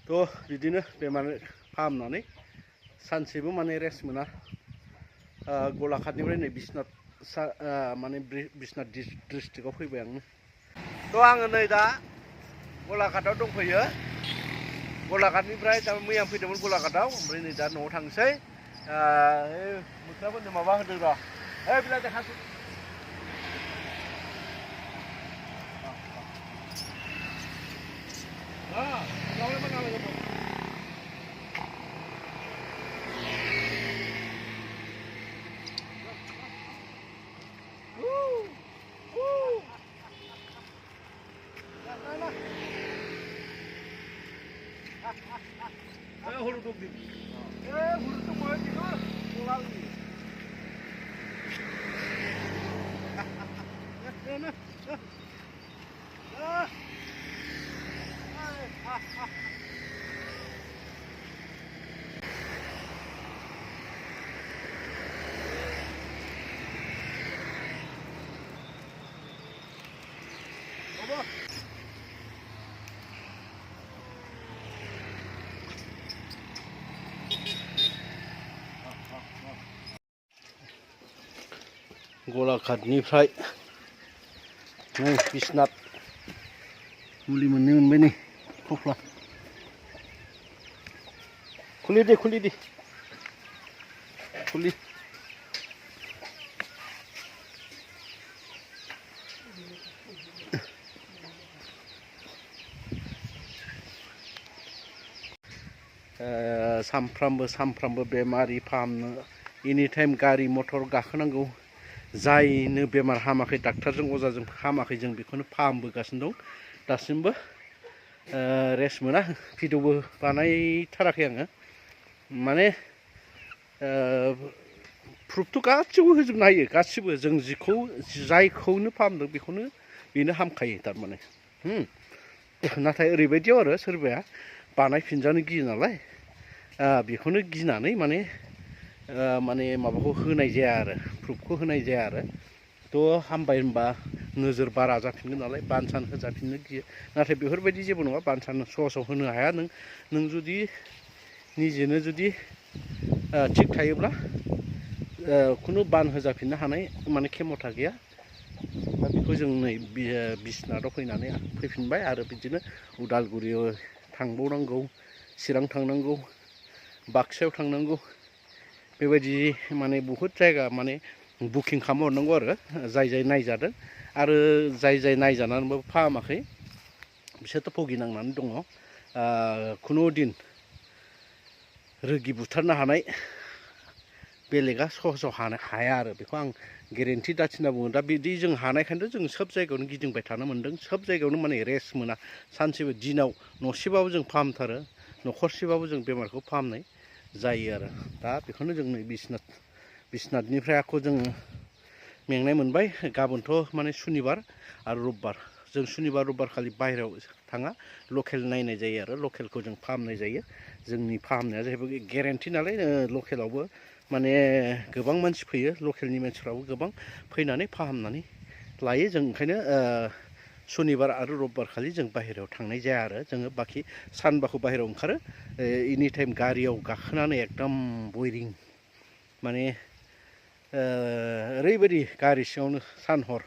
थ' बिदिनो बेमार फाहामनानै सानसेबो माने रेस्ट मोना गलाघाटनिफ्राय नै बिश्वनाथ माने बिश्वनाथ डिस्ट्रिक्टआव फैबाय आङो थ' आङो नै दा गलाघाटआव दंफैयो गलाघाटनिफ्राय दा मैया फैदोंमोन गलाघाटआव ओमफ्राय नै दा न'आव थांसै मोख्राफोरनो माबा होदों र' बिलाइ देखासै Huruf di. Huruf tu boleh juga. Pulang ni. गलाघाटनिफ्राय नै बिश्वनाथ मुलि मोननो मोनबाय नै थफ्ला खुलि दे खुलि सामफ्रामबो बेमारि फाहामनो एनि टाइम गारि मटर गाखोनांगौ जायनो बेमार हामाखै डाक्टारजों अजाजों हामाखै जों बेखौनो फाहामबोगासिनो दं दासिमबो रेस्ट मोना भिडिअबो बानायथाराखै आङो माने प्रुफथ' गासिबो होजोबनो हायो गासिबो जों जायखौनो फाहामदों बेखौनो बेनो हामखायो थारमाने नाथाय ओरैबायदियाव आरो सोरबाया बानायफिनजानो गियो नालाय बेखौनो गिनानै माने माबाखौ होनाय जाया आरो प्रुफखौ होनाय जाया आरो थ' हामबाय होनबा नोजोर बारा जाफिनगोन नालाय बानसान होजाफिननो गियो नाथाय बेफोरबायदि जेबो नङा बानसान सहसाव होनो हाया नों जुदि निजेनो जुदि थिग थायोब्ला खुनु बान होजाफिननो हानाय माने खेमथा गैया दा बेखौ जों नै बिश्वनाथआव फैफिनबाय आरो बिदिनो उदालगुरियाव थांबावनांगौ चिरां थांनांगौ बाक्सायाव थांनांगौ बेबायदि माने बहुद जायगा माने बुकिं खालामहरनांगौ आरो जाय नायजादों आरो जाय नायजानानैबो फाहामाखै बिसोरथ' भुगिनांनानै दङ खुनु दिन रोगि बुथारनो हानाय बेलेगा सहसाव हाया आरो बेखौ आं गेरेन्टि दाथिना बुङो दा बिदि जों हानायखायनोथ' जों सोब जायगायावनो गिदिंबाय थानो मोन्दों सोब जायगायावनो माने रेस्ट मोना सानसेबो दिनाव न'सेबाबो जों फाहामथारो न'खरसेबाबो जों बेमारखौ फाहामनाय जायो आरो दा बेखौनो जों नै बिश्वनाथनिफ्राय आखौ जोङो मेंनाय मोनबाय गाबोनथ' माने सुनिबार आरो रबिबार जों सुनिबार रबिबार खालि बाहेरायाव थाङा लकेल नायनाय जायो आरो लकेलखौ जों फाहामनाय जायो जोंनि फाहामनाया जाहैबाय गेरेन्टि नालाय लकेलावबो माने गोबां मानसि फैयो लकेलनि मानसिफ्राबो गोबां फैनानै फाहामनानै लायो जों ओंखायनो सुनिबार आरो रबिबार खालि जों बाहेरायाव थांनाय जाया आरो जोङो बाखि सानबाखौ बाहेरायाव ओंखारो एनि टाइम गारियाव गाखोनानै एकदम बयरिं माने ओरैबायदि गारि सिङावनो सान हर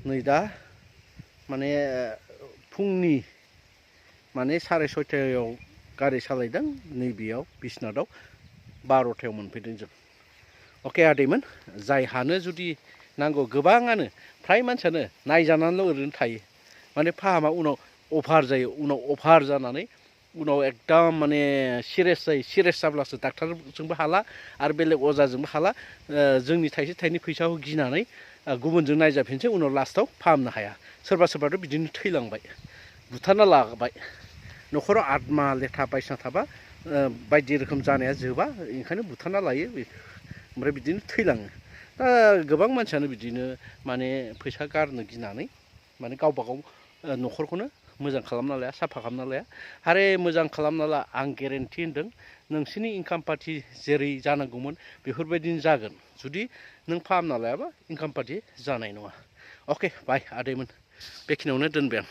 नै दा माने फुंनि माने 6:30 गारि सालायदों नैबेयाव बिश्वनाथआव 12थायाव मोनफैदों जों अके आदैमोन जाय हानो जुदि नांगौ गोबाङानो फ्राय मानसियानो नायजानानैल' ओरैनो थायो माने फाहामा उनाव अभार जायो उनाव अभार जानानै उनाव एकदम माने सिरियास जायो सिरियास जाब्लासो डाक्टारजोंबो हाला आरो बेलेग अजाजोंबो हाला जोंनि थाइसे थाइनै फैसाखौ गिनानै गुबुनजों नायजाफिनसै उनाव लास्टआव फाहामनो हाया सोरबाथ' बिदिनो थैलांबाय बुथारना लाबाय न'खराव आत्मा लेथा बायसिना थाबा बायदि रोखोम जानाया जोबा ओंखायनो बुथारना लायो ओमफ्राय बिदिनो थैलाङो दा गोबां मानसियानो बिदिनो माने फैसा गारनो गिनानै माने गावबा गाव न'खरखौनो मोजां खालामना लाया साफा खालामना लाया आरे मोजां खालामना ला आं गेरेन्टि होन्दों नोंसिनि इनकाम पार्टि जेरै जानांगौमोन बेफोरबायदिनो जागोन जुदि नों फाहामना लायाबा इनकाम पार्टि जानाय नङा अके बाय आदैमोन बेखिनियावनो दोनबाय आं